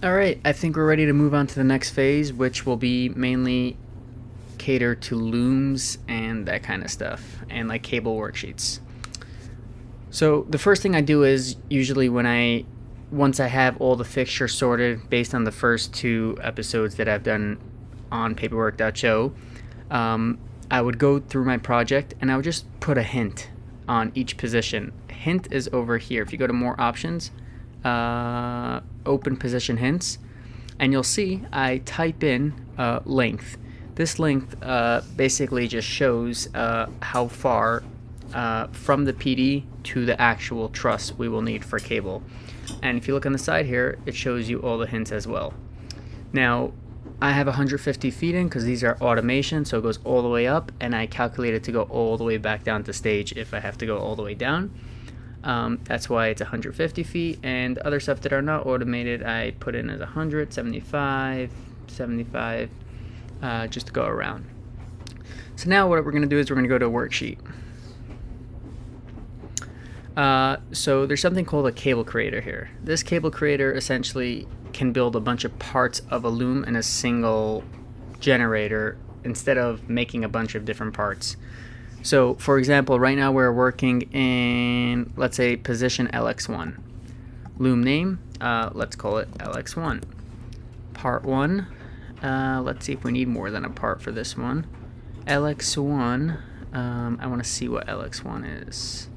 Alright, I think we're ready to move on to the next phase, which will be mainly cater to looms and that kind of stuff, and like cable worksheets. So the first thing I do is usually once I have all the fixtures sorted based on the first 2 episodes that I've done on Paperwork.show, I would go through my project and I would just put a hint on each position. Hint is over here. If you go to more options, open position hints, and you'll see I type in length. This length basically just shows how far from the PD to the actual truss we will need for cable. And if you look on the side here, it shows you all the hints as well. Now, I have 150 feet in because these are automation, so it goes all the way up, and I calculate it to go all the way back down to stage if I have to go all the way down. That's why it's 150 feet, and other stuff that are not automated I put in as 100, 75, 75, just to go around. So now what we're going to do is we're going to go to a worksheet. So there's something called a cable creator here. This cable creator essentially can build a bunch of parts of a loom in a single generator instead of making a bunch of different parts. So for example, right now we're working in, let's say, position LX1. Loom name, let's call it LX1. Part 1, let's see if we need more than a part for this one. LX1, I want to see what LX1 is.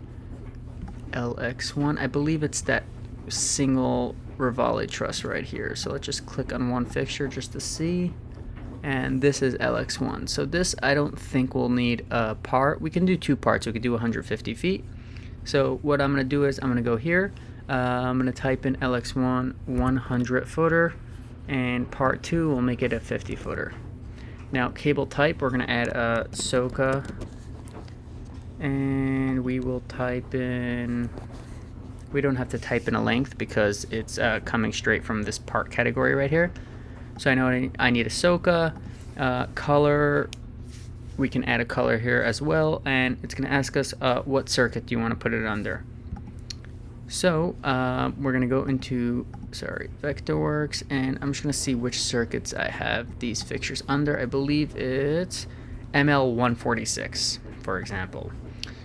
LX1, I believe it's that single Rivale truss right here. So let's just click on one fixture just to see. And this is LX1. So this I don't think we'll need a part. We can do 2 parts. We could do 150 feet. So what I'm going to do is I'm going to go here. I'm going to type in LX1 100 footer, and part 2 will make it a 50 footer. Now cable type, we're going to add a SOCA, and we will type in, we don't have to type in a length because it's coming straight from this part category right here. So I know I need a SOCA. Color, we can add a color here as well, and it's going to ask us what circuit do you want to put it under. So we're going to go into, Vectorworks, and I'm just going to see which circuits I have these fixtures under. I believe it's ML146, for example.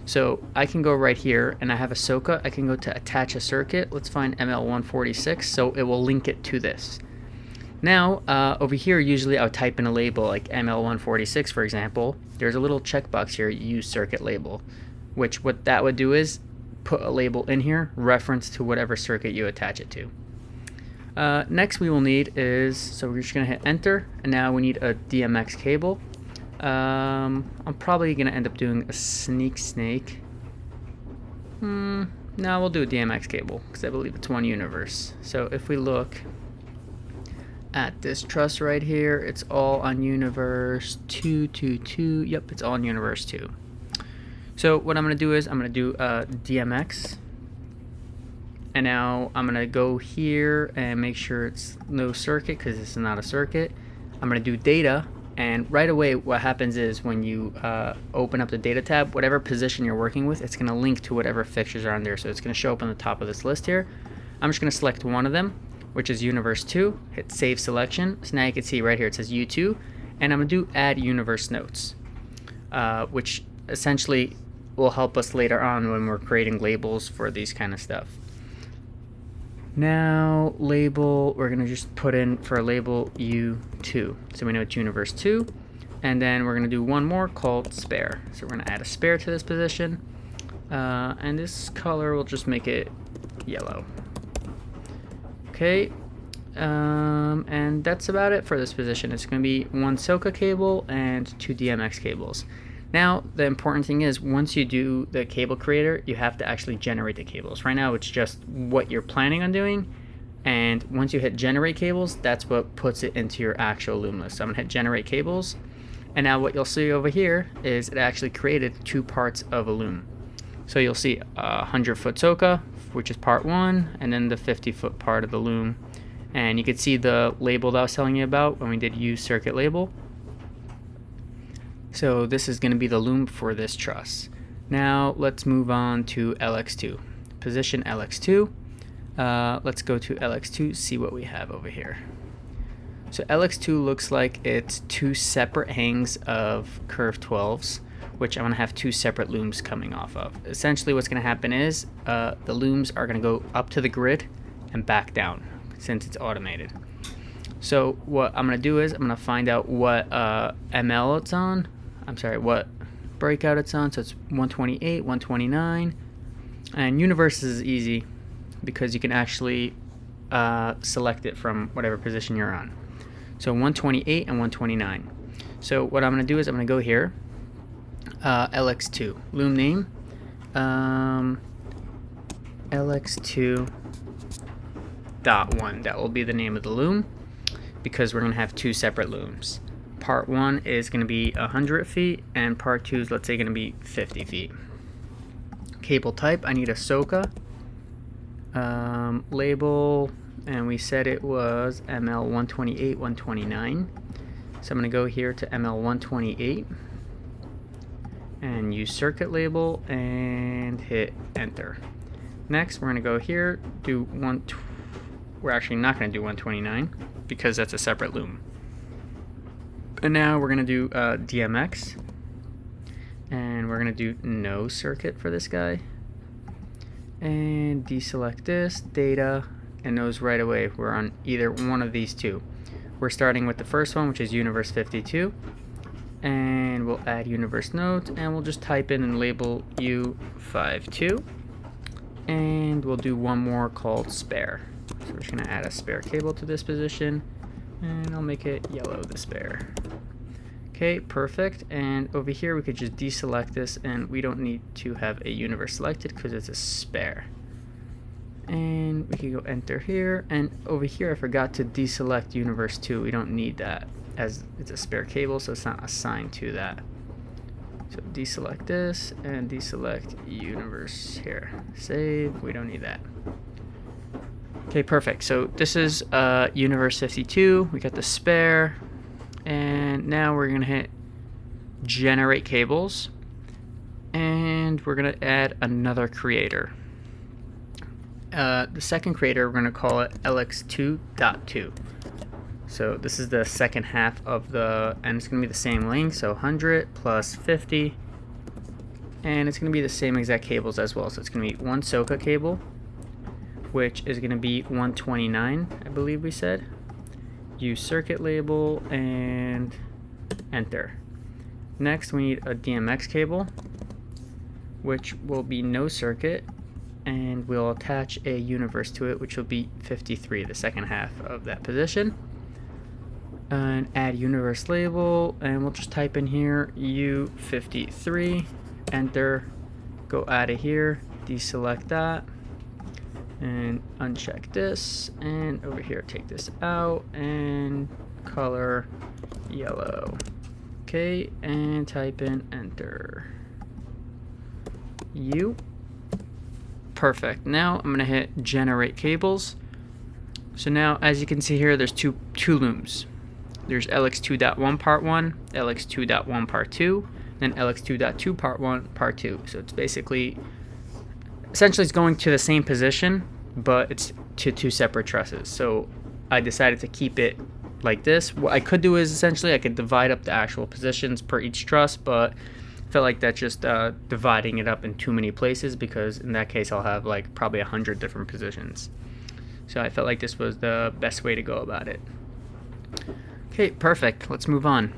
So I can go right here, and I have a SOCA. I can go to attach a circuit. Let's find ML146, so it will link it to this. Now, over here, usually I would type in a label like ML146, for example. There's a little checkbox here, use circuit label, which what that would do is put a label in here, reference to whatever circuit you attach it to. Next we will need is, so we're just going to hit enter, and now we need a DMX cable. I'm probably going to end up doing a snake. No, we'll do a DMX cable because I believe it's one universe. So if we look at this truss right here, it's all on universe 222. Yep, it's all on universe 2. So what I'm going to do is I'm going to do DMX, and now I'm going to go here and make sure it's no circuit because this is not a circuit. I'm going to do data, and right away what happens is when you open up the data tab, whatever position you're working with, it's going to link to whatever fixtures are on there. So it's going to show up on the top of this list here. I'm just going to select one of them, which is universe 2, hit save selection. So now you can see right here it says U2, and I'm going to do add universe notes, which essentially will help us later on when we're creating labels for these kind of stuff. Now label, we're going to just put in for a label U2, so we know it's universe 2, and then we're going to do one more called spare. So we're going to add a spare to this position, and this color will just make it yellow. Okay, and that's about it for this position. It's going to be 1 SOCA cable and 2 DMX cables. Now, the important thing is once you do the cable creator, you have to actually generate the cables. Right now, it's just what you're planning on doing, and once you hit generate cables, that's what puts it into your actual loom list. So I'm going to hit generate cables, and now what you'll see over here is it actually created 2 parts of a loom. So you'll see a 100-foot SOCA, which is part 1, and then the 50-foot part of the loom. And you can see the label that I was telling you about when we did use circuit label. So this is going to be the loom for this truss. Now let's move on to LX2. Position LX2. Let's go to LX2, see what we have over here. So LX2 looks like it's two separate hangs of curve 12s, which I'm going to have two separate looms coming off of. Essentially what's going to happen is the looms are going to go up to the grid and back down since it's automated. So what I'm going to do is I'm going to find out what ML it's on. I'm sorry, what breakout it's on. So it's 128, 129. And universe is easy because you can actually select it from whatever position you're on. So 128 and 129. So what I'm going to do is I'm going to go here, LX2, loom name, LX2.1. That will be the name of the loom because we're going to have two separate looms. Part 1 is going to be 100 feet and part 2 is, let's say, going to be 50 feet. Cable type, I need a SOCA. Label, and we said it was ML 128, 129. So I'm going to go here to ML 128 and use circuit label and hit enter. Next, we're going to go here, do we're actually not going to do 129 because that's a separate loom. And now we're going to do DMX, and we're going to do no circuit for this guy. And deselect this, data, and knows right away we're on either one of these two. We're starting with the first one, which is universe 52, and we'll add universe nodes, and we'll just type in and label U52, and we'll do one more called spare. So we're just going to add a spare cable to this position, and I'll make it yellow, the spare. Okay, perfect. And over here we could just deselect this, and we don't need to have a universe selected because it's a spare. And we can go enter here, and over here I forgot to deselect universe 2. We don't need that as it's a spare cable, so it's not assigned to that. So deselect this and deselect universe here. Save, we don't need that. Okay, perfect. So this is universe 52. We got the spare. And now we're going to hit generate cables, and we're going to add another creator. The second creator, we're going to call it LX2.2. So this is the second half of and it's going to be the same length, so 100 plus 50, and it's going to be the same exact cables as well. So it's going to be one SOCA cable, which is going to be 129, I believe we said. Use circuit label and enter. Next we need a DMX cable, which will be no circuit, and we'll attach a universe to it, which will be 53, the second half of that position. And add universe label, and we'll just type in here U53, enter, go out of here, deselect that, and uncheck this, and over here take this out and color yellow. Okay, and type in enter. U. Perfect. Now I'm gonna hit generate cables. So now, as you can see here, there's two looms. There's LX2.1 part 1, LX2.1 part 2, then LX2.2 part 1, part 2. So it's essentially it's going to the same position, but it's to two separate trusses. So I decided to keep it like this. What I could do is essentially I could divide up the actual positions per each truss, but I felt like that's just dividing it up in too many places, because in that case I'll have like probably 100 different positions. So I felt like this was the best way to go about it. Okay, perfect. Let's move on.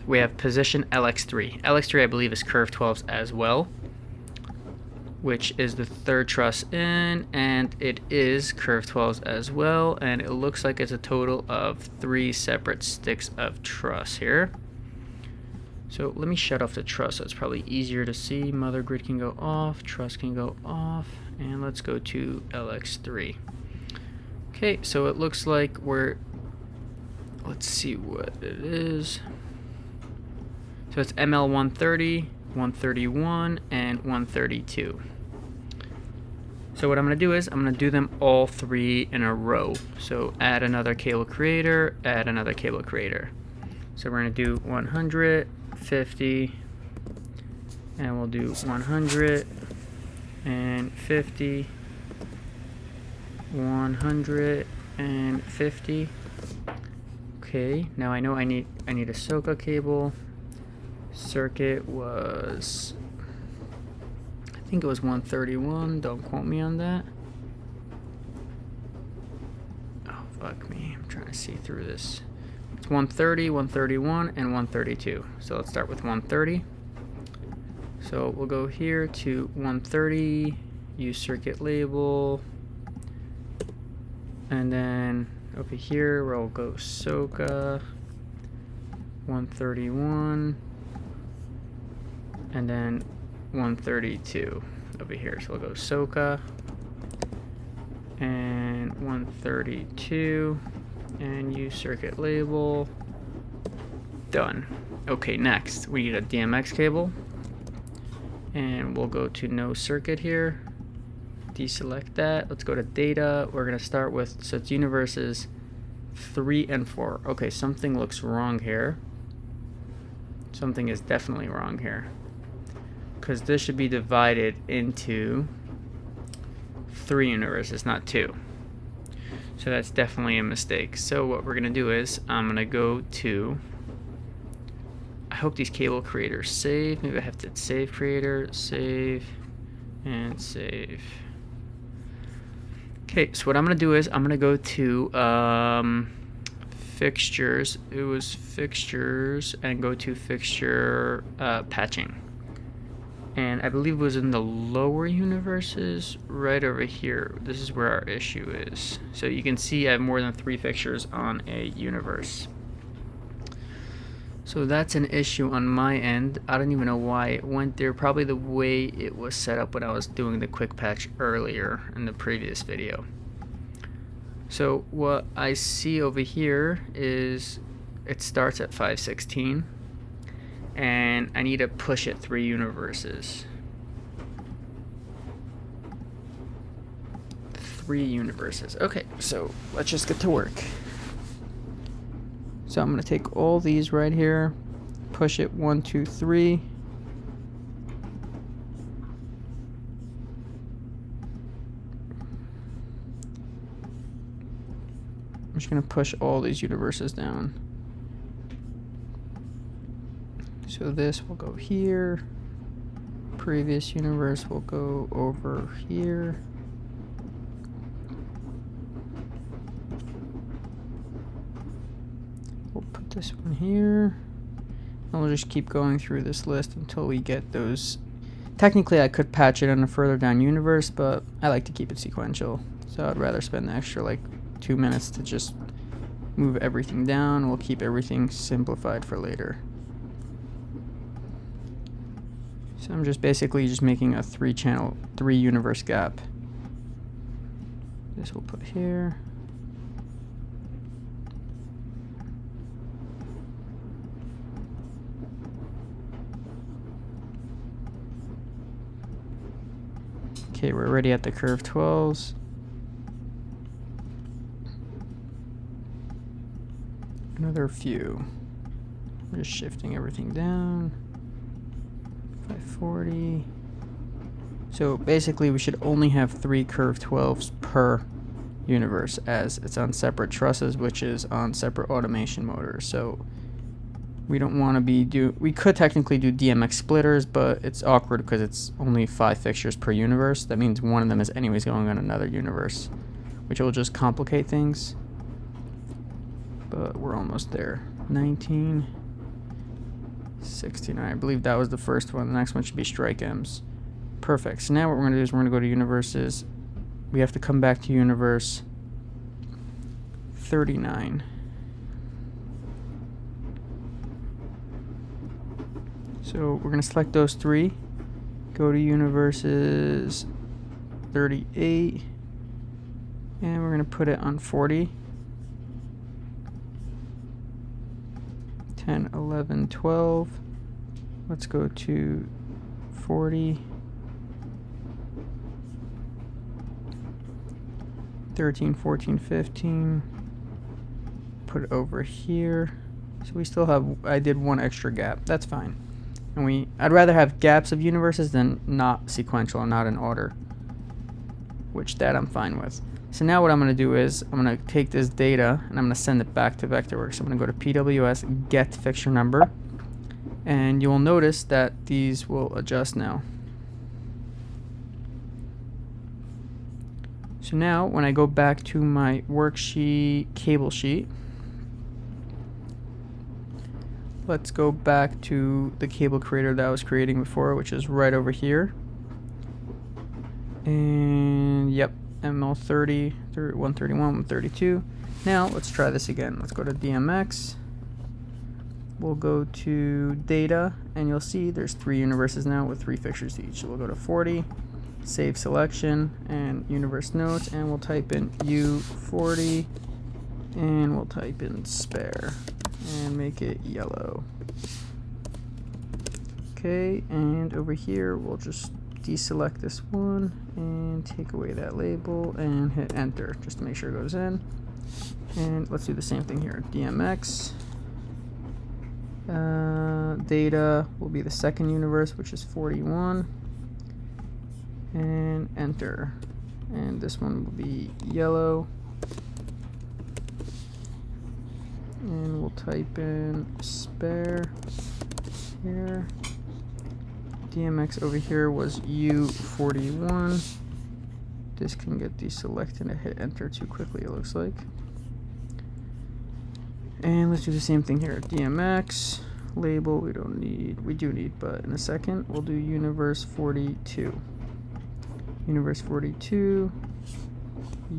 We have position LX3. LX3 I believe is curve 12s as well, which is the third truss in, and it is curve 12s as well, and it looks like it's a total of 3 separate sticks of truss here. So let me shut off the truss so it's probably easier to see. Mother grid can go off, truss can go off, and let's go to LX3. Okay, so it looks like let's see what it is. So it's ML 130, 131, and 132. So what I'm going to do is I'm going to do them all 3 in a row. So add another cable creator, add another cable creator. So we're going to do 100, 50, and we'll do 100 and 50 150. Okay, now I know I need a SOCA cable. Circuit was, I think it was 131, don't quote me on that. Oh, fuck me, I'm trying to see through this. It's 130, 131, and 132. So let's start with 130. So we'll go here to 130, use circuit label, and then over here we'll go SOCA 131, and then 132 over here. So we'll go SOCA and 132 and use circuit label. Done. Okay, next we need a DMX cable, and we'll go to no circuit here, deselect that. Let's go to data. We're gonna start with, so it's universes 3 and 4. Okay, something looks wrong here. Something is definitely wrong here, because this should be divided into 3 universes, not 2. So that's definitely a mistake. So what we're gonna do is I'm gonna go to, I hope these cable creators save. Maybe I have to save creator, save, and save. Okay, so what I'm gonna do is I'm gonna go to fixtures. It was fixtures, and go to fixture patching. And I believe it was in the lower universes, right over here. This is where our issue is. So you can see I have more than 3 fixtures on a universe. So that's an issue on my end. I don't even know why it went there. Probably the way it was set up when I was doing the quick patch earlier in the previous video. So what I see over here is it starts at 516. And I need to push it 3 universes. 3 universes. Okay, so let's just get to work. So I'm going to take all these right here, push it 1, 2, 3. I'm just going to push all these universes down. So this will go here, previous universe will go over here. We'll put this one here, and we'll just keep going through this list until we get those. Technically I could patch it in a further down universe, but I like to keep it sequential. So I'd rather spend the extra like 2 minutes to just move everything down. We'll keep everything simplified for later. So I'm just basically just making a 3 universe gap. This we'll put here. Okay, we're already at the curve 12s. Another few. We're just shifting everything down. 540. So basically we should only have 3 curve 12s per universe, as it's on separate trusses, which is on separate automation motors. So we don't want to be we could technically do DMX splitters, but it's awkward because it's only 5 fixtures per universe. That means one of them is anyways going on another universe, which will just complicate things. But we're almost there. 19. 69. I believe that was the first one. The next one should be strike M's. Perfect. So now what we're going to do is we're going to go to universes. We have to come back to universe 39. So we're going to select those 3. Go to universes 38. And we're going to put it on 40. 10, 11, 12. Let's go to 40. 13, 14, 15. Put it over here. So we still have, I did 1 extra gap. That's fine. And I'd rather have gaps of universes than not sequential and not in order. Which that I'm fine with. So now what I'm going to do is I'm going to take this data and I'm going to send it back to Vectorworks. So I'm going to go to PWS get fixture number, and you will notice that these will adjust now. So now when I go back to my worksheet cable sheet, let's go back to the cable creator that I was creating before, which is right over here. And yep, ML30, 131, 132. Now let's try this again. Let's go to DMX. We'll go to data, and you'll see there's 3 universes now with 3 fixtures each. So we'll go to 40, save selection, and universe notes, and we'll type in U40, and we'll type in spare, and make it yellow. Okay, and over here we'll just deselect this one and take away that label and hit enter just to make sure it goes in. And let's do the same thing here. DMX. Data will be the second universe, which is 41. And enter. And this one will be yellow. And we'll type in spare here. DMX over here was U41. This can get deselected and hit enter too quickly, it looks like. And let's do the same thing here. DMX label we don't need, we do need, but in a second we'll do universe 42. Universe 42,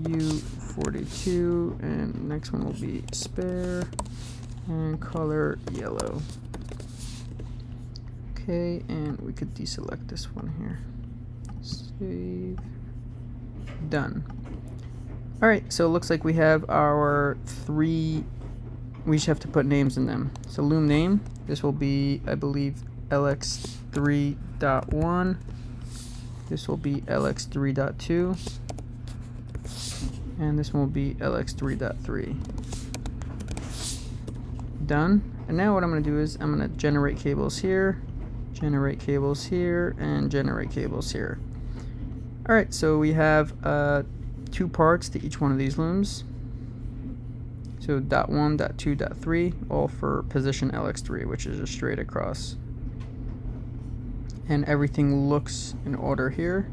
U42, and next one will be spare and color yellow. Okay, and we could deselect this one here. Save. Done. Alright, so it looks like we have our 3. We just have to put names in them. So Loom name, this will be, I believe, LX3.1. This will be LX3.2. And this one will be LX3.3. Done. And now what I'm going to do is I'm going to generate cables here, generate cables here, and generate cables here. Alright, so we have 2 parts to each one of these looms. So .1, .2, .3, all for position LX3, which is just straight across. And everything looks in order here.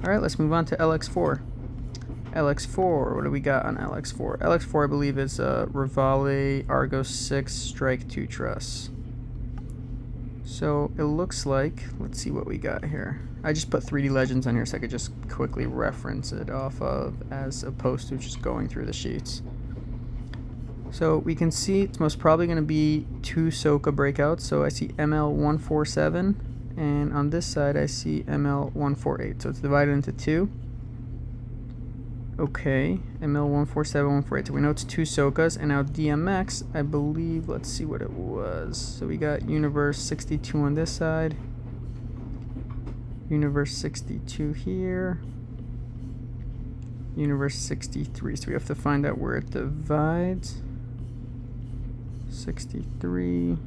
Alright, let's move on to LX4. LX4, what do we got on LX4? LX4, I believe, is a Rivale Argo 6 Strike 2 truss. So it looks like, let's see what we got here. I just put 3D Legends on here so I could just quickly reference it off of, as opposed to just going through the sheets. So we can see it's most probably going to be 2 SOCA breakouts. So I see ML147, and on this side I see ML148. So it's divided into 2. Okay, ML147, 148. So we know it's 2 SOCAs, and now DMX, I believe, let's see what it was. So we got Universe 62 on this side, Universe 62 here, Universe 63. So we have to find out where it divides. 63.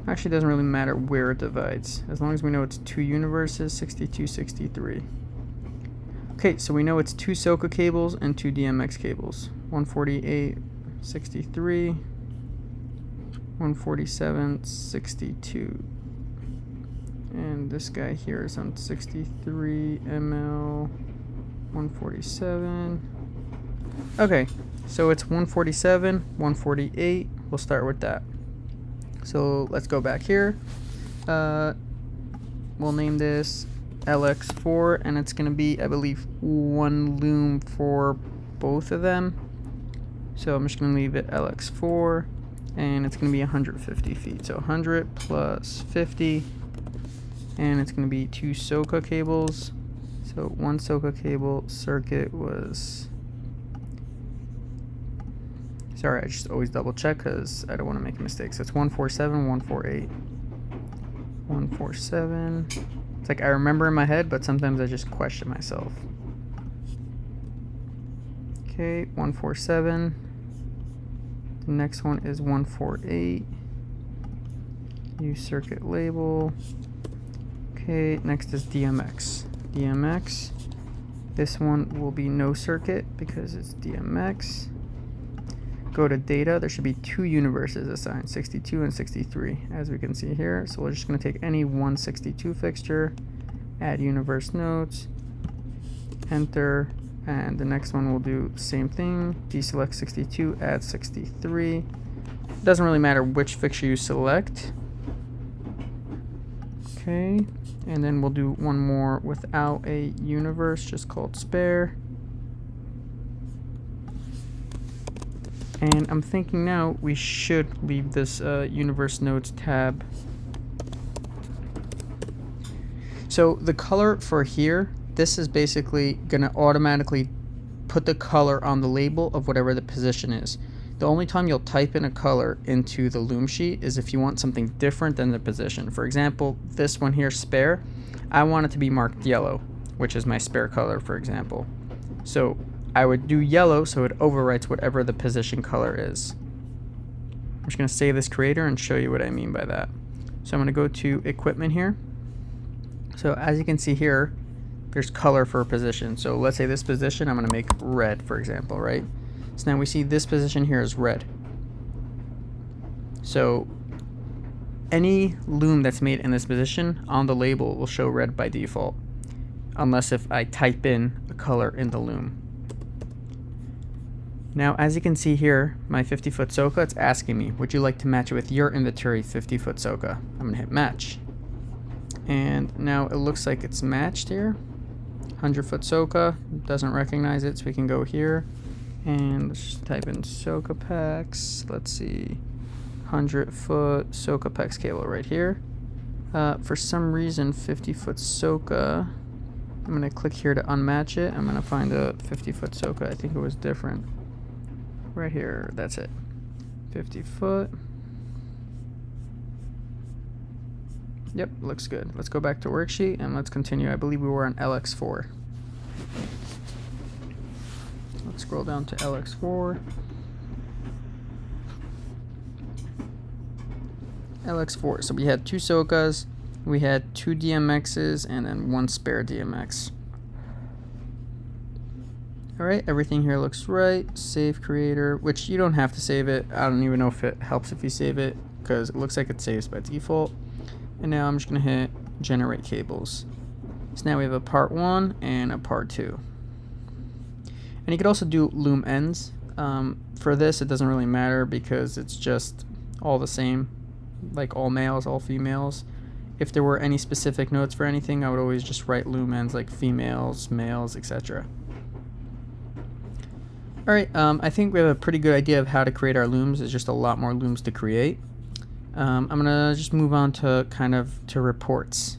Actually, it doesn't really matter where it divides, as long as we know it's 2 universes, 62, 63. Okay, so we know it's 2 SOCA cables and 2 DMX cables. 148, 63, 147, 62. And this guy here is on 63, ML 147. Okay, so it's 147, 148. We'll start with that. So let's go back here. We'll name this LX4, and it's going to be, I believe, 1 loom for both of them. So I'm just going to leave it LX4, and it's going to be 150 feet. So 100 plus 50, and it's going to be 2 SOCA cables. So 1 SOCA cable circuit was... Sorry, I just always double check because I don't want to make a mistake. So it's 147, 148. 147. It's like I remember in my head, but sometimes I just question myself. Okay, 147. The next one is 148. Use circuit label. Okay, next is DMX. DMX. This one will be no circuit because it's DMX. Go to data, there should be 2 universes assigned, 62 and 63, as we can see here. So we're just going to take any 162 fixture, add universe nodes, enter, and the next one will do the same thing, deselect 62, add 63. It doesn't really matter which fixture you select. Okay, and then we'll do one more without a universe, just called spare. And I'm thinking now we should leave this universe nodes tab. So the color for here, this is basically going to automatically put the color on the label of whatever the position is. The only time you'll type in a color into the Loom sheet is if you want something different than the position. For example, this one here, spare, I want it to be marked yellow, which is my spare color, for example. So I would do yellow so it overwrites whatever the position color is. I'm just going to save this creator and show you what I mean by that. So I'm going to go to equipment here. So as you can see here, there's color for a position. So let's say this position I'm going to make red, for example, right? So now we see this position here is red. So any loom that's made in this position on the label will show red by default, unless if I type in a color in the loom. Now, as you can see here, my 50-foot Soka, it's asking me, would you like to match it with your inventory 50-foot Soka? I'm going to hit match. And now it looks like it's matched here. 100-foot Soka, doesn't recognize it, so we can go here. And let's just type in Soka packs. Let's see, 100-foot Soka packs cable right here. For some reason, 50-foot Soka, I'm going to click here to unmatch it. I'm going to find a 50-foot Soka. I think it was different. Right here, that's it. 50-foot. Yep, looks good. Let's go back to worksheet and let's continue. I believe we were on LX4. Let's scroll down to LX4. LX4. So we had 2 Sokas, we had 2 DMXs, and then 1 spare DMX. Alright, everything here looks right. Save creator, which you don't have to save it. I don't even know if it helps if you save it, because it looks like it saves by default. And now I'm just going to hit generate cables. So now we have a part 1 and a part 2. And you could also do loom ends. For this, it doesn't really matter because it's just all the same, like all males, all females. If there were any specific notes for anything, I would always just write loom ends like females, males, etc. Alright, I think we have a pretty good idea of how to create our looms. There's just a lot more looms to create. I'm going to just move on to to reports.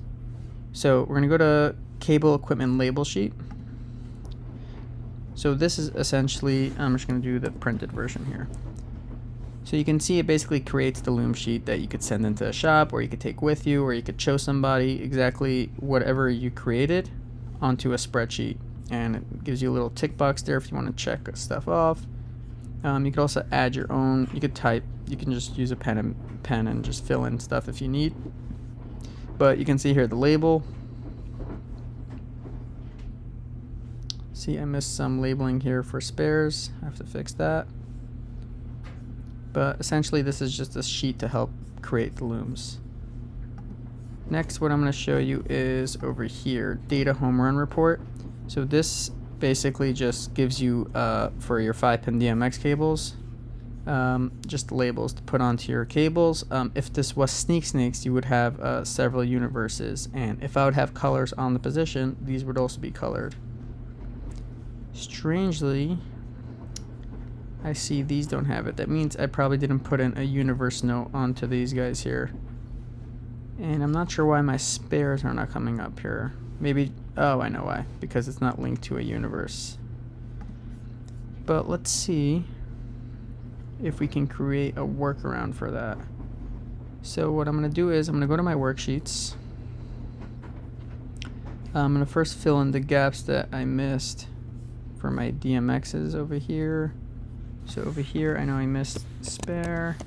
So we're going to go to cable equipment label sheet. So this is essentially, I'm just going to do the printed version here. So you can see it basically creates the loom sheet that you could send into a shop, or you could take with you, or you could show somebody exactly whatever you created onto a spreadsheet. And it gives you a little tick box there if you want to check stuff off. You could also add your own, you could type, you can just use a pen and just fill in stuff if you need. But you can see here the label. See, I missed some labeling here for spares. I have to fix that. But essentially this is just a sheet to help create the looms. Next, what I'm going to show you is over here, data home run report. So this basically just gives you, for your 5-pin DMX cables, just labels to put onto your cables. If this was Snakes, you would have several universes, and if I would have colors on the position, these would also be colored. Strangely, I see these don't have it. That means I probably didn't put in a universe note onto these guys here. And I'm not sure why my spares are not coming up here. Maybe, oh, I know why. Because it's not linked to a universe. But let's see if we can create a workaround for that. So what I'm going to do is I'm going to go to my worksheets. I'm going to first fill in the gaps that I missed for my DMXs over here. So over here, I know I missed spare.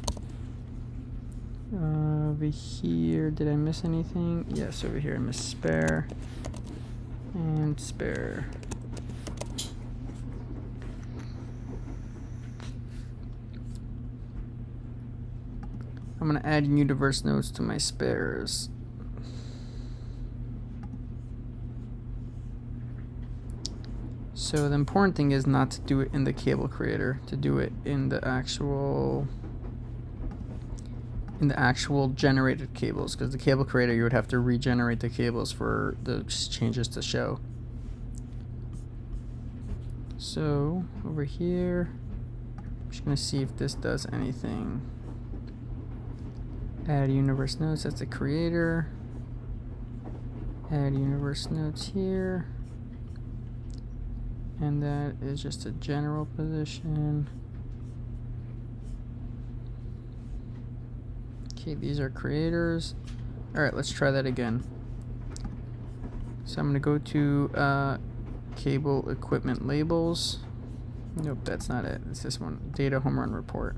Over here, did I miss anything? Yes, over here I missed spare. and spare. I'm going to add universe nodes to my spares. So the important thing is not to do it in the cable creator, to do it in the actual generated cables, because the cable creator you would have to regenerate the cables for the changes to show. So over here, I'm just going to see if this does anything. Add universe nodes, that's the creator. Add universe nodes here. And that is just a general position. Okay, these are creators. Alright, let's try that again. So I'm going to go to cable equipment labels. Nope, that's not it. It's this one. Data home run report.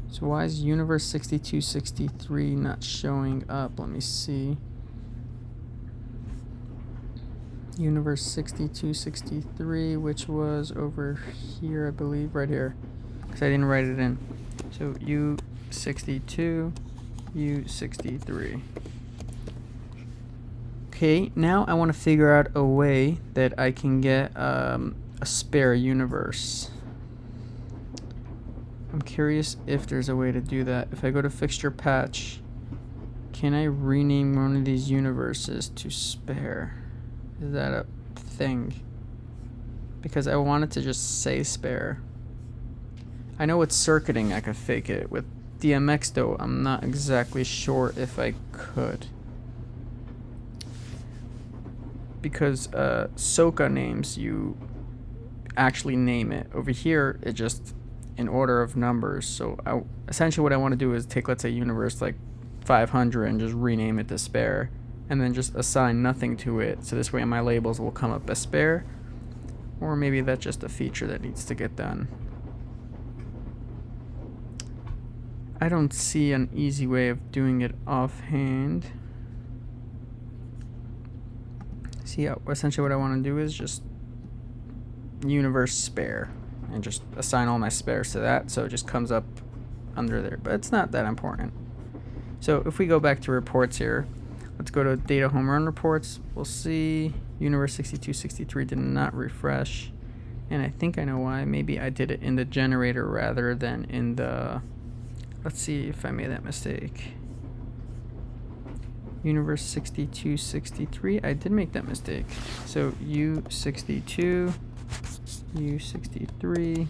So why is Universe 6263 not showing up? Let me see. Universe 6263, which was over here, I believe, right here, because I didn't write it in. So U62, U63. Okay, now I want to figure out a way that I can get a spare universe. I'm curious if there's a way to do that. If I go to fixture patch, can I rename one of these universes to spare? Is that a thing? Because I wanted to just say spare. I know with circuiting I could fake it. With DMX though, I'm not exactly sure if I could. Because SOCA names, you actually name it. Over here, it just in order of numbers. So essentially what I want to do is take, let's say, universe like 500 and just rename it to spare. And then just assign nothing to it, so this way my labels will come up as spare. Or maybe that's just a feature that needs to get done. I don't see an easy way of doing it offhand. See, essentially what I want to do is just universe spare and just assign all my spares to that, so it just comes up under there, but it's not that important. So if we go back to reports here, let's go to data home run reports. We'll see Universe 6263 did not refresh. And I think I know why. Maybe I did it in the generator rather than in the... Let's see if I made that mistake. Universe 6263. I did make that mistake. So U62, U63.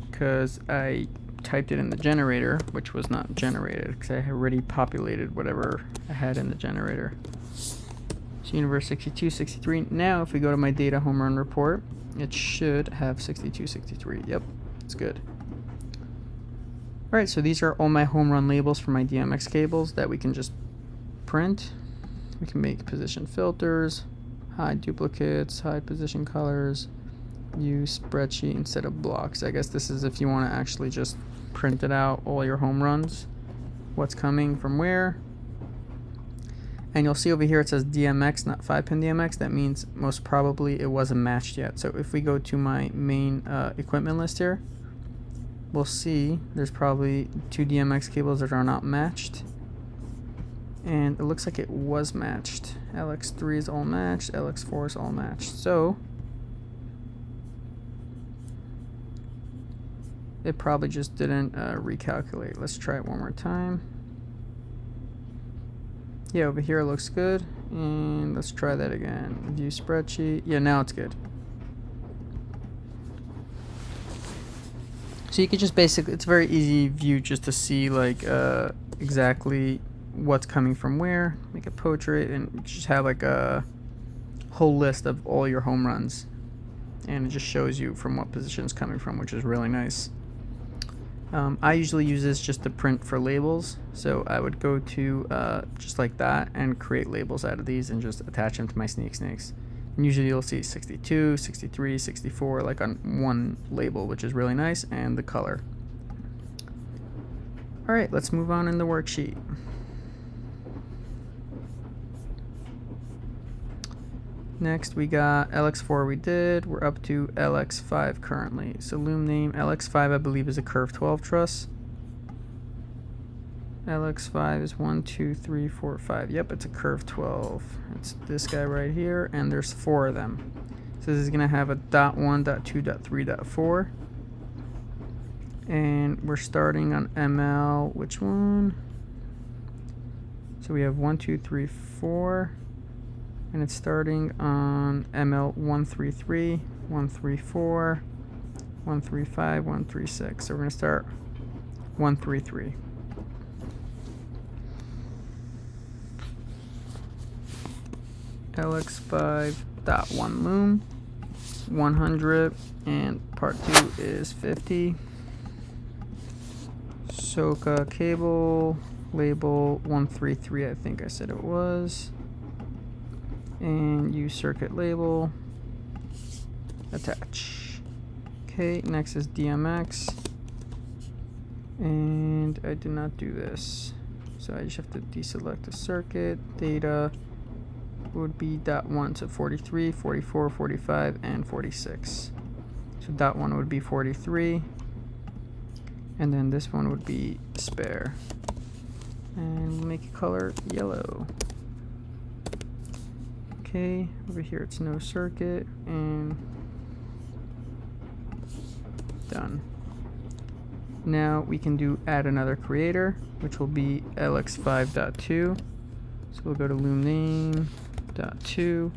Because I typed it in the generator, which was not generated because I had already populated whatever I had in the generator. So Universe 62, 63. Now if we go to my data home run report, it should have 62, 63. Yep, it's good. Alright, so these are all my home run labels for my DMX cables that we can just print. We can make position filters, hide duplicates, hide position colors, use spreadsheet instead of blocks. I guess this is if you want to actually just print it out, all your home runs, what's coming from where. And you'll see over here it says DMX, not 5-pin DMX. That means most probably it wasn't matched yet. So if we go to my main equipment list here, we'll see there's probably 2 DMX cables that are not matched. And it looks like it was matched. LX3 is all matched, LX4 is all matched. So it probably just didn't recalculate. Let's try it one more time. Yeah, over here it looks good. And let's try that again. View spreadsheet. Yeah, now it's good. So you could just basically, it's a very easy view just to see like exactly what's coming from where. Make a portrait and just have like a whole list of all your home runs. And it just shows you from what position it's coming from, which is really nice. I usually use this just to print for labels, so I would go to just like that and create labels out of these and just attach them to my snakes. And usually you'll see 62, 63, 64 like on one label, which is really nice, and the color. Alright, let's move on in the worksheet. Next we got LX4 we did. We're up to LX5 currently. So loom name LX5 I believe is a curve 12 truss. LX5 is 1, 2, 3, 4, 5. Yep, it's a curve 12. It's this guy right here, and there's 4 of them. So this is gonna have a dot 1, dot 2, dot 3, dot 4. And we're starting on ML, which one? So we have 1, 2, 3, 4. And it's starting on ML 133, 134, 135, 136. So we're gonna start 133. LX5.1 loom, 100, and part 2 is 50. Soka cable, label 133, I think I said it was. And use circuit label, attach. Okay, next is DMX. And I did not do this. So I just have to deselect the circuit. Data would be dot 1 to 43, 44, 45, and 46. So dot 1 would be 43. And then this one would be spare. And we'll make a color yellow. Okay, over here it's no circuit, and done. Now we can do add another creator, which will be LX5.2. So we'll go to loom name .2,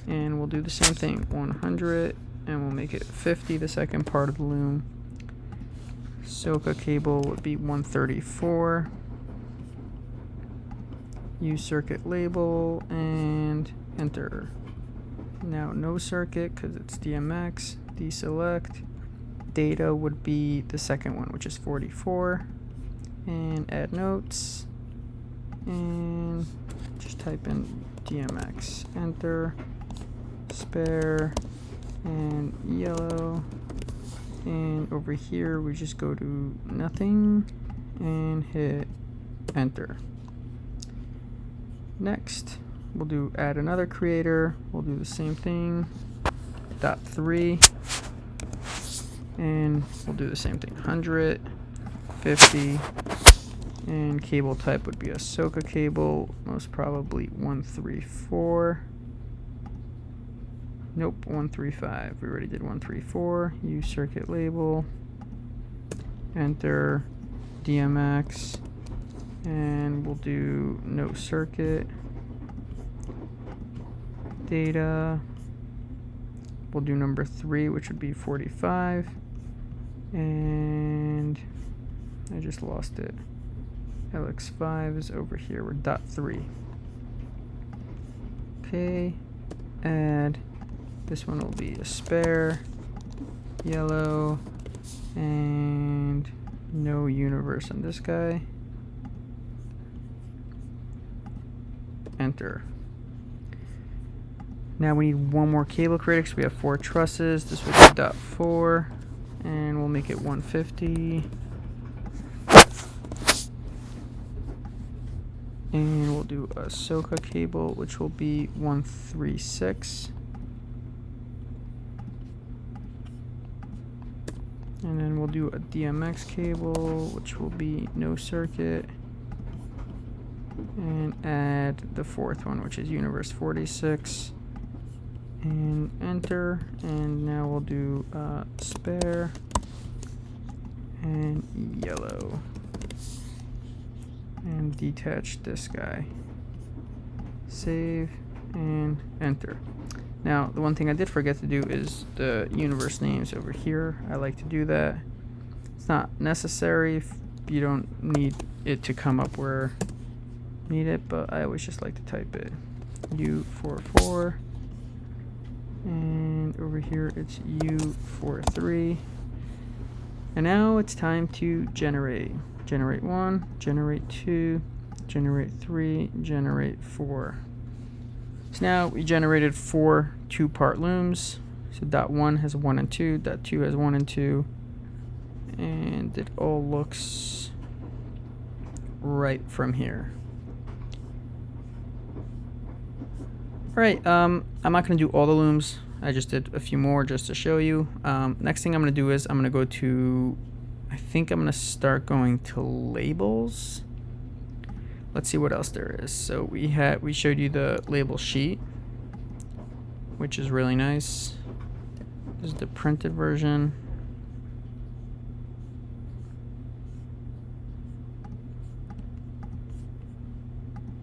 and we'll do the same thing, 100, and we'll make it 50, the second part of the loom. Soka cable would be 134. Use circuit label and enter. Now no circuit because it's DMX. Deselect. Data would be the second one, which is 44. And add notes. And just type in DMX. Enter. Spare. And yellow. And over here we just go to nothing and hit enter. Next, we'll do add another creator. We'll do the same thing. Dot 3. And we'll do the same thing. 100, 50, and cable type would be a Soka cable, most probably 134. Nope, 135. We already did 134. Use circuit label. Enter DMX. And we'll do no circuit. Data. We'll do number 3, which would be 45. And I just lost it. LX5 is over here. We're dot 3. Okay. Add. This one will be a spare, yellow, and no universe on this guy. Enter. Now we need one more cable creator because we have 4 trusses. This will be dot 4, and we'll make it 150. And we'll do a Soka cable, which will be 136. And then we'll do a DMX cable, which will be no circuit. And add the 4th one, which is universe 46. And enter. And now we'll do spare and yellow. And detach this guy. Save and enter. Now, the one thing I did forget to do is the universe names over here. I like to do that. It's not necessary if you don't need it to come up where you need it, but I always just like to type it. U44. And over here it's U43. And now it's time to generate. Generate 1, generate 2, generate 3, generate 4. So now we generated 4 2-part looms. So dot 1 has 1 and 2, dot 2 has 1 and 2, and it all looks right from here. Alright, I'm not going to do all the looms. I just did a few more just to show you. Next thing I'm going to do is I'm going to go to, I think I'm going to start going to labels. Let's see what else there is. So we showed you the label sheet, which is really nice. This is the printed version.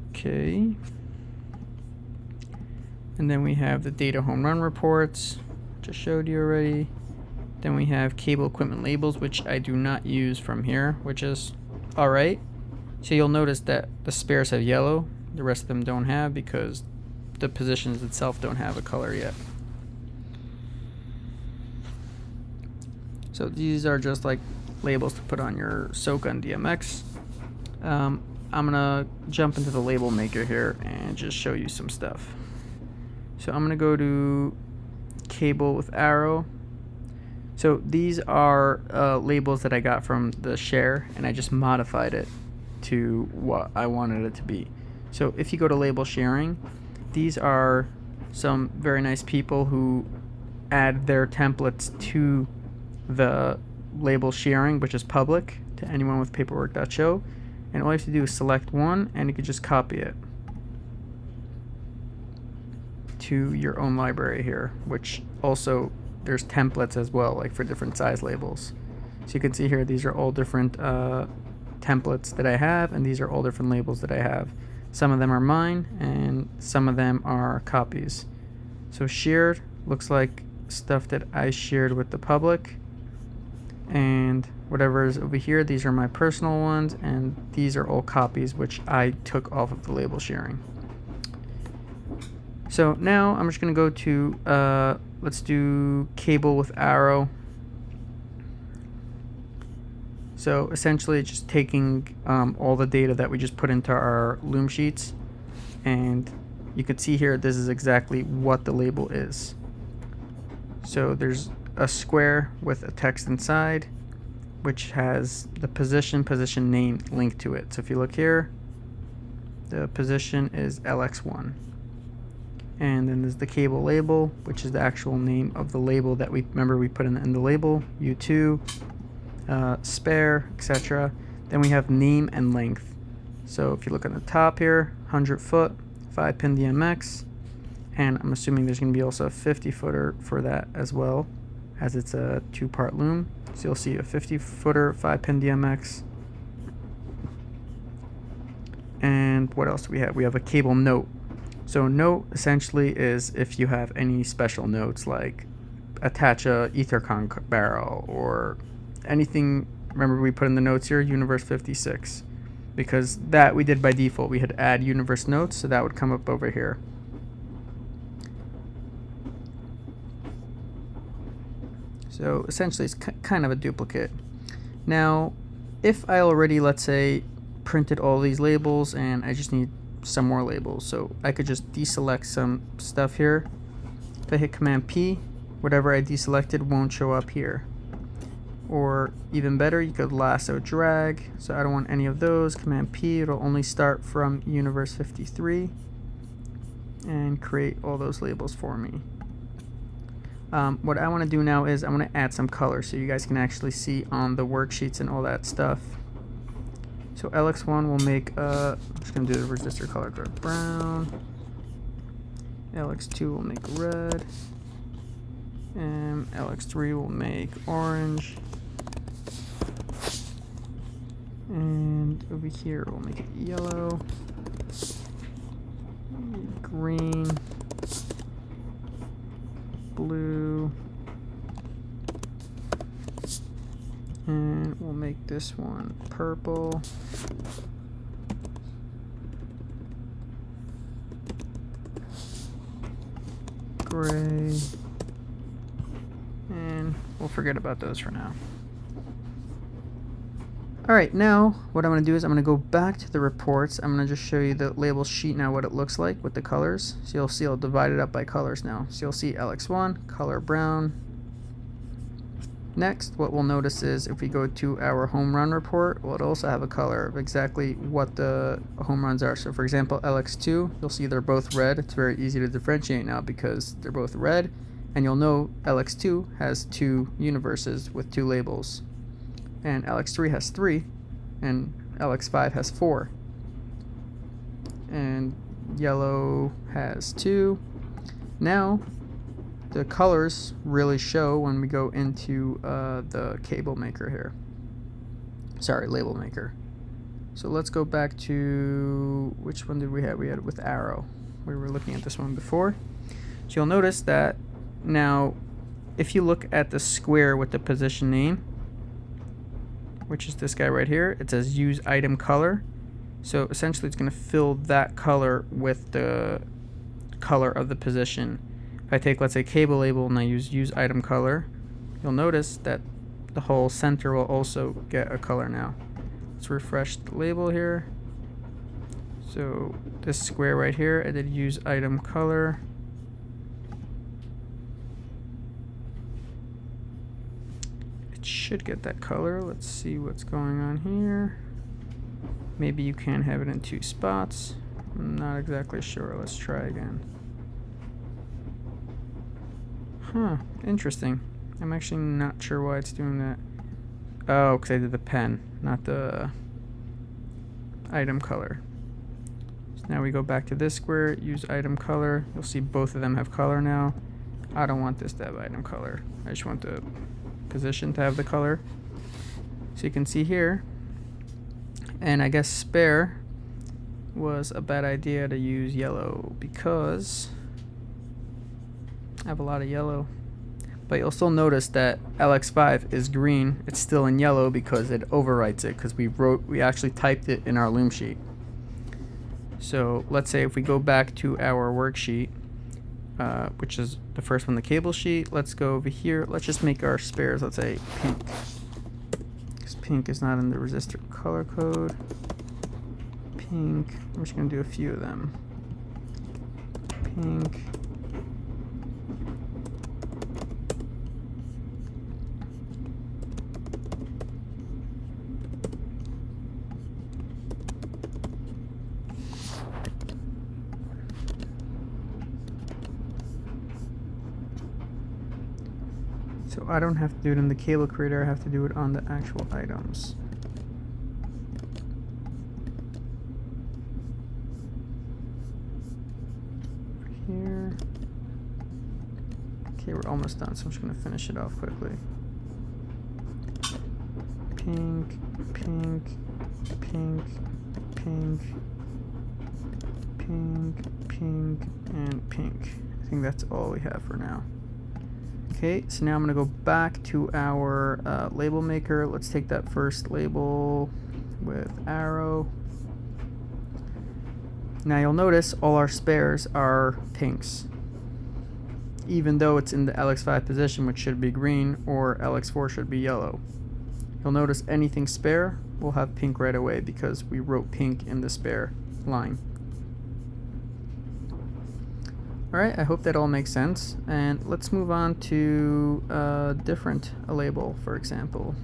Okay. And then we have the data home run reports, which I showed you already. Then we have cable equipment labels, which I do not use from here, which is alright. So you'll notice that the spares have yellow, the rest of them don't have because the positions itself don't have a color yet. So these are just like labels to put on your SOCA and DMX. I'm gonna jump into the label maker here and just show you some stuff. So I'm gonna go to cable with arrow. So these are labels that I got from the share, and I just modified it to what I wanted it to be. So if you go to label sharing, these are some very nice people who add their templates to the label sharing, which is public to anyone with Paperwork.show, and all you have to do is select one and you can just copy it to your own library here, which also there's templates as well, like for different size labels. So you can see here these are all different templates that I have, and these are all different labels that I have. Some of them are mine and some of them are copies. So shared looks like stuff that I shared with the public, and whatever is over here, these are my personal ones, and these are all copies which I took off of the label sharing. So now I'm just going to go to, let's do cable with arrow. So essentially it's just taking all the data that we just put into our Loom sheets, and you can see here this is exactly what the label is. So there's a square with a text inside, which has the position name linked to it. So if you look here, the position is LX1. And then there's the cable label, which is the actual name of the label that we put in the label, U2, spare, etc. Then we have name and length. So if you look on the top here, 100 foot, 5-pin DMX, and I'm assuming there's going to be also a 50-footer for that as well, as it's a 2-part loom. So you'll see a 50-footer, 5-pin DMX. And what else do we have? We have a cable note. So note essentially is if you have any special notes, like attach a ethercon barrel or anything. Remember we put in the notes here universe 56, because that we did by default. We had add universe notes, so that would come up over here. So essentially it's kind of a duplicate. Now if I already, let's say, printed all these labels and I just need some more labels, so I could just deselect some stuff here. If I hit Command P, whatever I deselected won't show up here. Or even better, you could lasso drag, so I don't want any of those. Command P, it'll only start from universe 53 and create all those labels for me. What I want to do now is I want to add some color so you guys can actually see on the worksheets and all that stuff. So LX1 will make, I'm just going to do the resistor color code brown. LX2 will make red. And LX3 will make orange. And over here we'll make it yellow. Green. Blue. And we'll make this one purple. Gray. And we'll forget about those for now. Alright, now what I'm going to do is I'm going to go back to the reports. I'm going to just show you the label sheet now, what it looks like with the colors. So you'll see I'll divide it up by colors now. So you'll see LX1, color brown. Next, what we'll notice is if we go to our home run report, we'll also have a color of exactly what the home runs are. So for example, LX2, you'll see they're both red. It's very easy to differentiate now because they're both red. And you'll know LX2 has 2 universes with 2 labels. And LX3 has 3, and LX5 has 4. And yellow has 2. Now, the colors really show when we go into the cable maker here. Sorry, label maker. So let's go back to, which one did we have? We had it with arrow. We were looking at this one before. So you'll notice that now, if you look at the square with the position name, which is this guy right here, it says use item color. So essentially it's going to fill that color with the color of the position. If I take, let's say, cable label and I use item color, you'll notice that the whole center will also get a color now. Let's refresh the label here. So this square right here, I did use item color. It should get that color. Let's see what's going on here. Maybe you can have it in 2 spots. I'm not exactly sure. Let's try again. Huh, interesting. I'm actually not sure why it's doing that. Oh, because I did the pen, not the item color. So now we go back to this square, use item color. You'll see both of them have color now. I don't want this to have item color. I just want the position to have the color. So you can see here, and I guess spare was a bad idea to use yellow because I have a lot of yellow. But you'll still notice that LX5 is green. It's still in yellow because it overwrites it because we actually typed it in our Loom sheet. So let's say if we go back to our worksheet, which is the first one, the cable sheet, let's go over here. Let's just make our spares, let's say pink. Because pink is not in the resistor color code. Pink, I'm just gonna do a few of them. Pink. So I don't have to do it in the cable creator, I have to do it on the actual items. Here. Okay, we're almost done, so I'm just going to finish it off quickly. Pink, pink, pink, pink, pink, pink, and pink. I think that's all we have for now. Okay, so now I'm going to go back to our label maker. Let's take that first label with arrow. Now you'll notice all our spares are pinks, even though it's in the LX5 position, which should be green, or LX4 should be yellow. You'll notice anything spare will have pink right away because we wrote pink in the spare line. Alright, I hope that all makes sense, and let's move on to a different label, for example.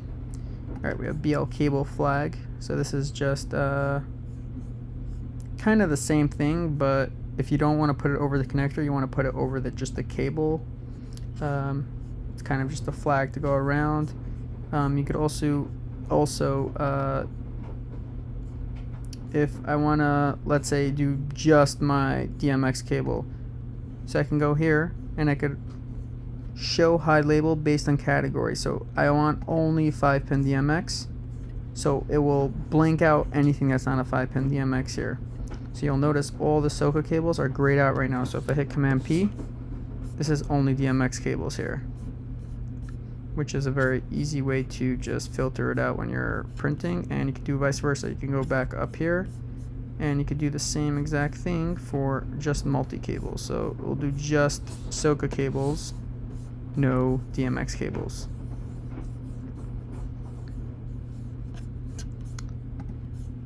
Alright, we have BL cable flag, so this is just kind of the same thing, but if you don't want to put it over the connector, you want to put it over just the cable. It's kind of just a flag to go around. You could also if I want to, let's say, do just my DMX cable, so I can go here and I could show hide label based on category. So I want only 5-pin DMX, so it will blank out anything that's not a 5-pin DMX here. So you'll notice all the SOCA cables are grayed out right now. So if I hit Command P, this is only DMX cables here, which is a very easy way to just filter it out when you're printing. And you can do vice versa. You can go back up here and you could do the same exact thing for just multi-cables. So we'll do just SOCA cables, no DMX cables.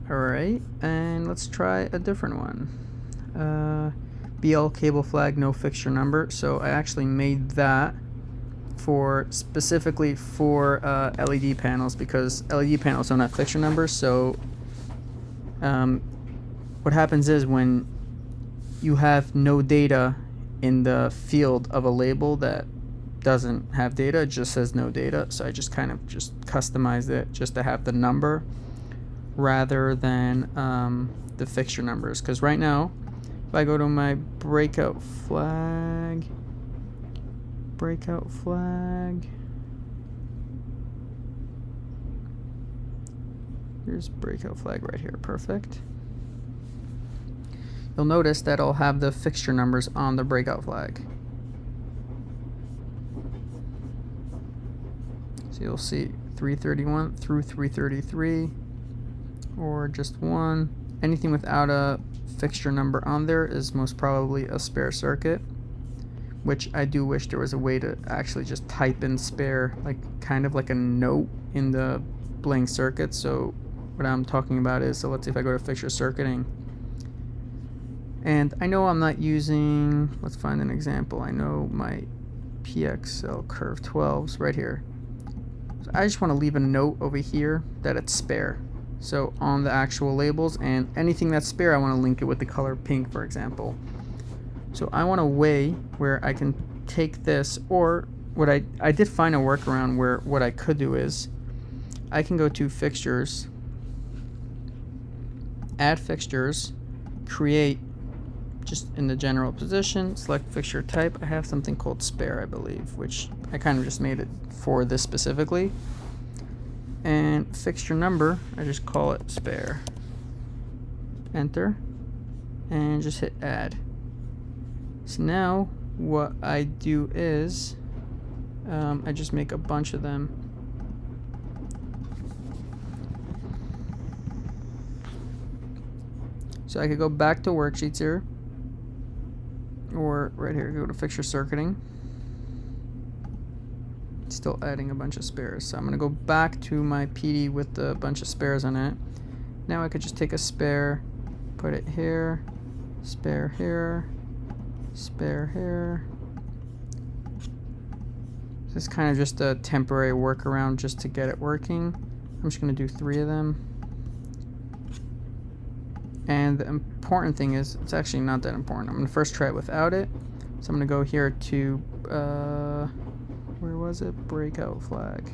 Alright, and let's try a different one. BL cable flag, no fixture number. So I actually made that for specifically for LED panels, because LED panels don't have fixture numbers. So what happens is when you have no data in the field of a label that doesn't have data, it just says no data. So I just kind of just customized it just to have the number rather than the fixture numbers. Because right now, if I go to my breakout flag, here's breakout flag right here, perfect. You'll notice that I'll have the fixture numbers on the breakout flag. So you'll see 331 through 333, or just 1. Anything without a fixture number on there is most probably a spare circuit, which I do wish there was a way to actually just type in spare, like kind of like a note in the blank circuit. So what I'm talking about is, so let's see if I go to fixture circuiting, and I know I'm not using, let's find an example. I know my PXL curve 12s right here. So I just want to leave a note over here that it's spare. So on the actual labels, and anything that's spare, I want to link it with the color pink, for example. So I want a way where I can take this, or what I did find a workaround where what I could do is I can go to fixtures, add fixtures, create, just in the general position, select fixture type. I have something called spare, I believe, which I kind of just made it for this specifically. And fixture number, I just call it spare. Enter, and just hit add. So now what I do is I just make a bunch of them. So I could go back to worksheets here, or right here, go to fixture circuiting. Still adding a bunch of spares. So I'm going to go back to my PD with a bunch of spares on it. Now I could just take a spare, put it here, spare here, spare here. This is kind of just a temporary workaround just to get it working. I'm just going to do 3 of them. And the important thing is, it's actually not that important. I'm going to first try it without it. So I'm going to go here to, where was it? Breakout flag.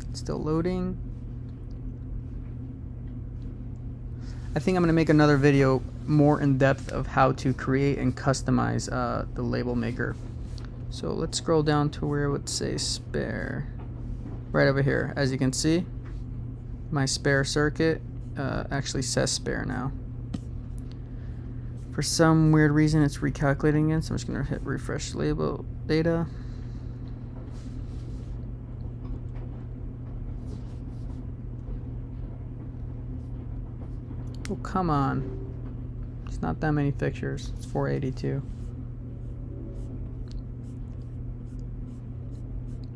It's still loading. I think I'm going to make another video more in depth of how to create and customize the label maker. So let's scroll down to where it would say spare. Right over here. As you can see, my spare circuit actually says spare now. For some weird reason, it's recalculating it, so I'm just going to hit refresh label data. Oh, come on. It's not that many fixtures. It's 482.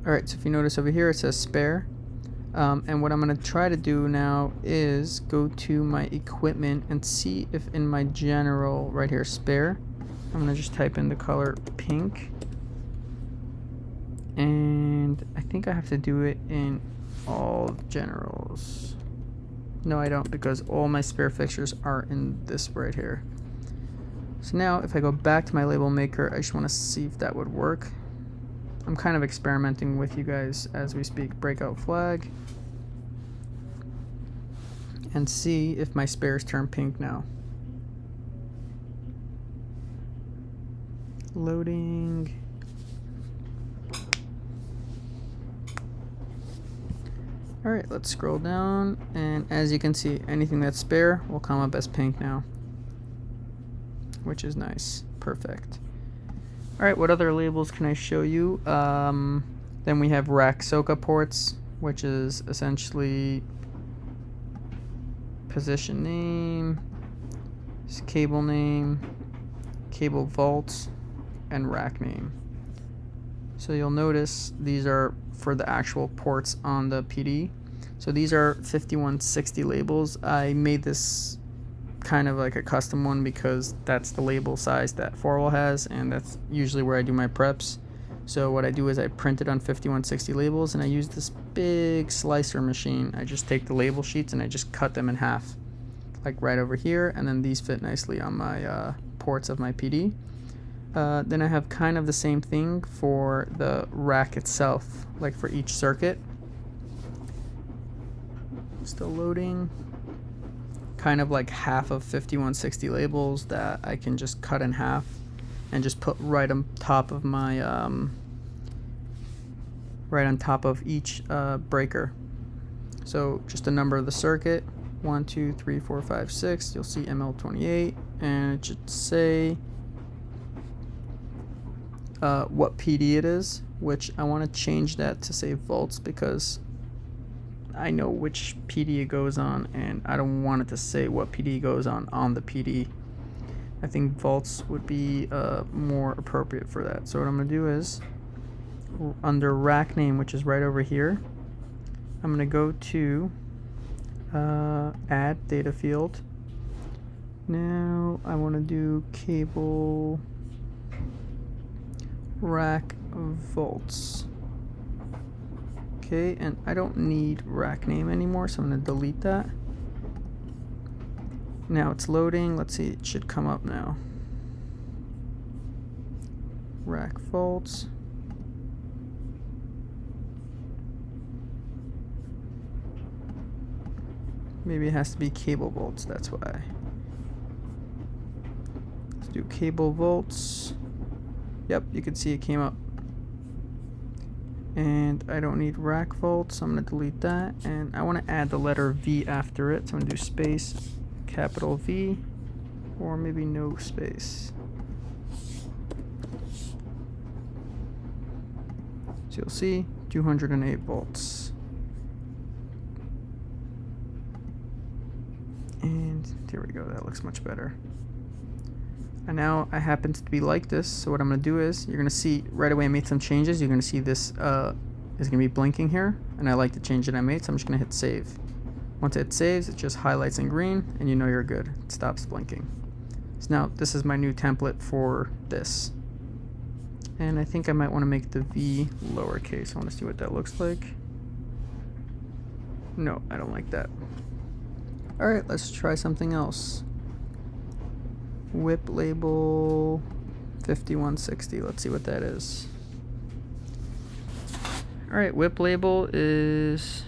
Alright, so if you notice over here, it says spare. And what I'm going to try to do now is go to my equipment and see if in my general, right here, spare, I'm going to just type in the color pink. And I think I have to do it in all generals. No, I don't, because all my spare fixtures are in this right here. So now if I go back to my label maker, I just want to see if that would work. I'm kind of experimenting with you guys as we speak. Breakout flag. And see if my spares turn pink now. Loading. Alright, let's scroll down, and as you can see, anything that's spare will come up as pink now, which is nice. Perfect. Alright, what other labels can I show you? Then we have rack SOCA ports, which is essentially position name, cable name, cable vault, and rack name. So you'll notice these are for the actual ports on the PD. So these are 5160 labels. I made this kind of like a custom one because that's the label size that 4-wall has, and that's usually where I do my preps. So what I do is I print it on 5160 labels, and I use this big slicer machine. I just take the label sheets and I just cut them in half, like right over here, and then these fit nicely on my ports of my PD. Then I have kind of the same thing for the rack itself, like for each circuit. Still loading. Kind of like half of 5160 labels that I can just cut in half and just put right on top of my right on top of each breaker. So just the number of the circuit, 1 2 3 4 5 6. You'll see ML28, and it should say what PD it is, which I want to change that to say volts because I know which PD it goes on, and I don't want it to say what PD goes on the PD. I think volts would be more appropriate for that. So what I'm going to do is, under rack name, which is right over here, I'm going to go to add data field. Now I want to do cable rack volts. Okay, and I don't need rack name anymore, so I'm going to delete that. Now it's loading. Let's see, it should come up now. Rack volts. Maybe it has to be cable volts, that's why. Let's do cable volts. Yep, you can see it came up. And I don't need rack volts, so I'm going to delete that. And I want to add the letter V after it, so I'm going to do space, capital V, or maybe no space. So you'll see 208 volts. And there we go, that looks much better. And now I happen to be like this, so what I'm going to do is, you're going to see right away I made some changes. You're going to see this is going to be blinking here, and I like the change that I made, so I'm just going to hit save. Once it saves, it just highlights in green, and you know you're good. It stops blinking. So now this is my new template for this. And I think I might want to make the V lowercase. I want to see what that looks like. No, I don't like that. Alright, let's try something else. Whip label 5160. Let's see what that is. Alright, whip label is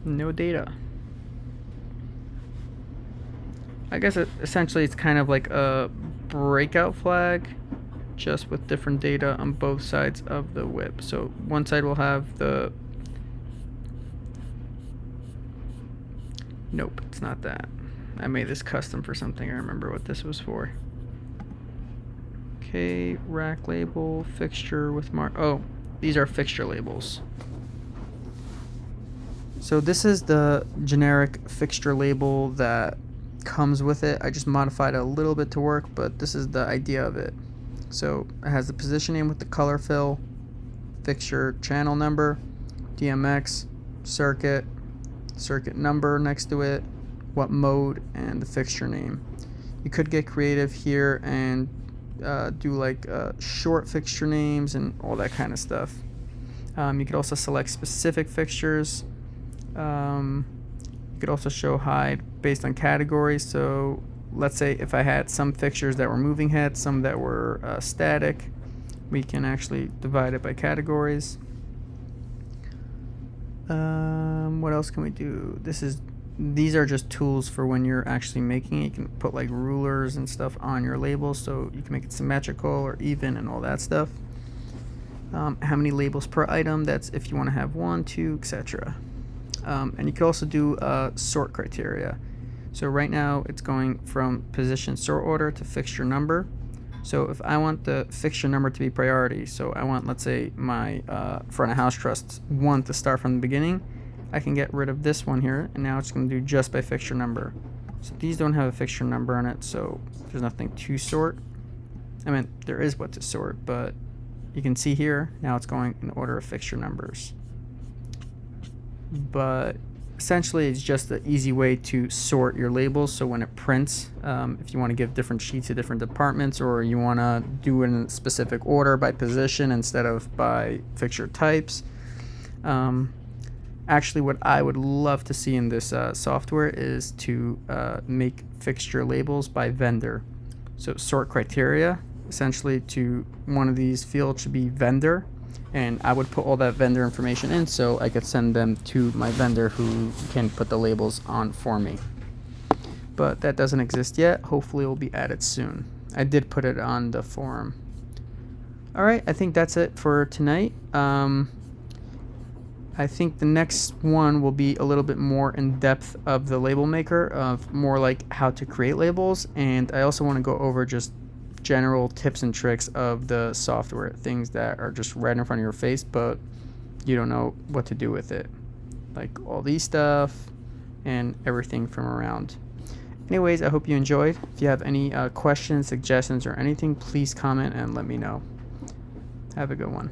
no data. I guess essentially it's kind of like a breakout flag, just with different data on both sides of the whip. So one side will have the... Nope, it's not that. I made this custom for something. I remember what this was for. Okay, rack label, fixture with mark. Oh, these are fixture labels. So this is the generic fixture label that comes with it. I just modified it a little bit to work, but this is the idea of it. So it has the position name with the color fill, fixture channel number, DMX, circuit, circuit number next to it, what mode, and the fixture name. You could get creative here and do like short fixture names and all that kind of stuff. You could also select specific fixtures. You could also show hide based on categories. So let's say if I had some fixtures that were moving heads, some that were static, we can actually divide it by categories. What else can we do? These are just tools for when you're actually making it. You can put like rulers and stuff on your labels, so you can make it symmetrical or even and all that stuff. How many labels per item? That's if you want to have 1, 2, etc. And you can also do sort criteria. So right now it's going from position sort order to fixture number. So if I want the fixture number to be priority, so I want, let's say, my front of house truss 1 to start from the beginning, I can get rid of this one here, and now it's going to do just by fixture number. So these don't have a fixture number on it, so there's nothing to sort. I mean, there is what to sort, but you can see here, now it's going in order of fixture numbers. But essentially it's just an easy way to sort your labels. So when it prints, if you want to give different sheets to different departments, or you want to do it in a specific order by position instead of by fixture types. Actually, what I would love to see in this software is to make fixture labels by vendor. So sort criteria, essentially to one of these fields should be vendor, and I would put all that vendor information in so I could send them to my vendor who can put the labels on for me. But that doesn't exist yet. Hopefully it will be added soon. I did put it on the forum. Alright, I think that's it for tonight. I think the next one will be a little bit more in depth of the label maker, of more like how to create labels, and I also want to go over just general tips and tricks of the software, things that are just right in front of your face but you don't know what to do with it, like all these stuff and everything from around. Anyways, I hope you enjoyed. If you have any questions, suggestions, or anything, please comment and let me know. Have a good one.